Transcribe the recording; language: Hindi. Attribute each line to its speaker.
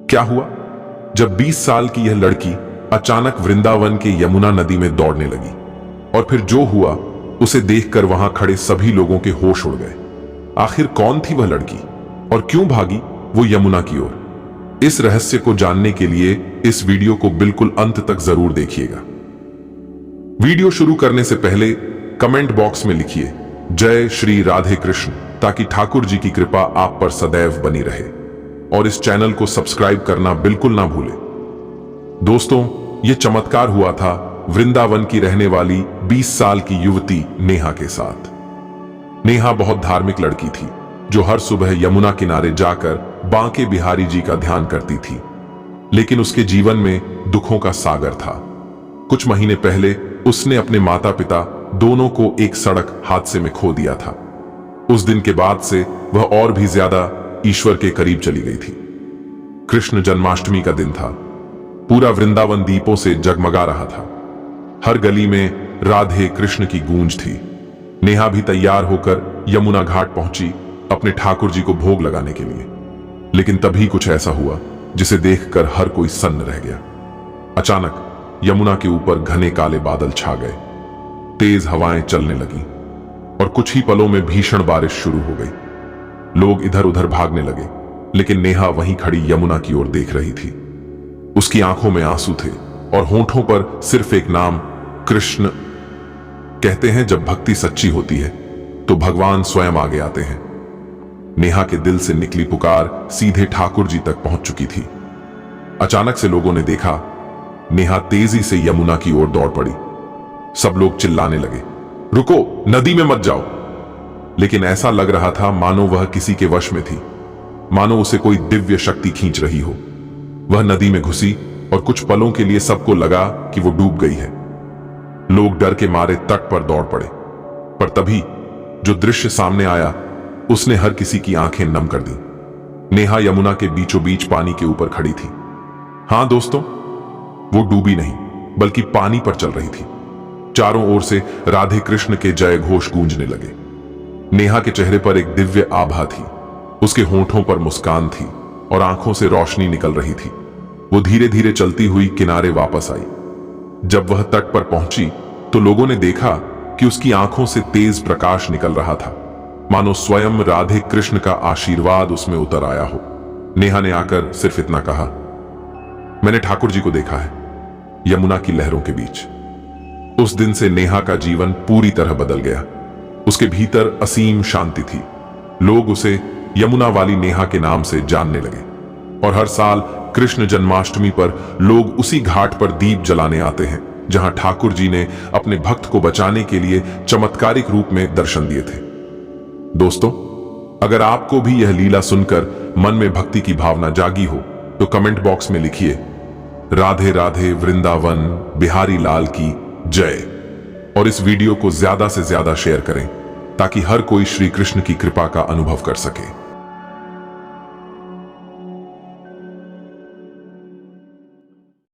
Speaker 1: क्या हुआ? जब 20 साल की यह लड़की अचानक वृंदावन के यमुना नदी में दौड़ने लगी और फिर जो हुआ उसे देखकर वहां खड़े सभी लोगों के होश उड़ गए। आखिर कौन थी वह लड़की और क्यों भागी वो यमुना की ओर? इस रहस्य को जानने के लिए इस वीडियो को बिल्कुल अंत तक जरूर देखिएगा। वीडियो शुरू करने से पहले कमेंट बॉक्स में लिखिए जय श्री राधे कृष्ण, ताकि ठाकुर जी की कृपा आप पर सदैव बनी रहे, और इस चैनल को सब्सक्राइब करना बिल्कुल ना भूलें। दोस्तों, यह चमत्कार हुआ था वृंदावन की रहने वाली 20 साल की युवती नेहा के साथ। नेहा बहुत धार्मिक लड़की थी जो हर सुबह यमुना किनारे जाकर बांके बिहारी जी का ध्यान करती थी, लेकिन उसके जीवन में दुखों का सागर था। कुछ महीने पहले उसने अपने माता पिता दोनों को एक सड़क हादसे में खो दिया था। उस दिन के बाद से वह और भी ज्यादा ईश्वर के करीब चली गई थी। कृष्ण जन्माष्टमी का दिन था। पूरा वृंदावन दीपों से जगमगा रहा था। हर गली में राधे कृष्ण की गूंज थी। नेहा भी तैयार होकर यमुना घाट पहुंची अपने ठाकुर जी को भोग लगाने के लिए, लेकिन तभी कुछ ऐसा हुआ जिसे देखकर हर कोई सन्न रह गया। अचानक यमुना के ऊपर घने काले बादल छा गए, तेज हवाएं चलने लगीं और कुछ ही पलों में भीषण बारिश शुरू हो गई। लोग इधर उधर भागने लगे, लेकिन नेहा वहीं खड़ी यमुना की ओर देख रही थी। उसकी आंखों में आंसू थे और होंठों पर सिर्फ एक नाम, कृष्ण। कहते हैं जब भक्ति सच्ची होती है तो भगवान स्वयं आगे आते हैं। नेहा के दिल से निकली पुकार सीधे ठाकुर जी तक पहुंच चुकी थी। अचानक से लोगों ने देखा, नेहा तेजी से यमुना की ओर दौड़ पड़ी। सब लोग चिल्लाने लगे, रुको, नदी में मत जाओ। लेकिन ऐसा लग रहा था मानो वह किसी के वश में थी, मानो उसे कोई दिव्य शक्ति खींच रही हो। वह नदी में घुसी और कुछ पलों के लिए सबको लगा कि वो डूब गई है। लोग डर के मारे तट पर दौड़ पड़े, पर तभी जो दृश्य सामने आया उसने हर किसी की आंखें नम कर दी। नेहा यमुना के बीचों बीच पानी के ऊपर खड़ी थी। हां दोस्तों, वो डूबी नहीं बल्कि पानी पर चल रही थी। चारों ओर से राधे कृष्ण के जय घोष गूंजने लगे। नेहा के चेहरे पर एक दिव्य आभा थी, उसके होंठों पर मुस्कान थी और आंखों से रोशनी निकल रही थी। वो धीरे धीरे चलती हुई किनारे वापस आई। जब वह तट पर पहुंची तो लोगों ने देखा कि उसकी आंखों से तेज प्रकाश निकल रहा था, मानो स्वयं राधे कृष्ण का आशीर्वाद उसमें उतर आया हो। नेहा ने आकर सिर्फ इतना कहा, मैंने ठाकुर जी को देखा है यमुना की लहरों के बीच। उस दिन से नेहा का जीवन पूरी तरह बदल गया। उसके भीतर असीम शांति थी। लोग उसे यमुना वाली नेहा के नाम से जानने लगे और हर साल कृष्ण जन्माष्टमी पर लोग उसी घाट पर दीप जलाने आते हैं जहां ठाकुर जी ने अपने भक्त को बचाने के लिए चमत्कारिक रूप में दर्शन दिए थे। दोस्तों, अगर आपको भी यह लीला सुनकर मन में भक्ति की भावना जागी हो तो कमेंट बॉक्स में लिखिए राधे राधे वृंदावन बिहारी लाल की जय, और इस वीडियो को ज्यादा से ज्यादा शेयर करें ताकि हर कोई श्री कृष्ण की कृपा का अनुभव कर सके।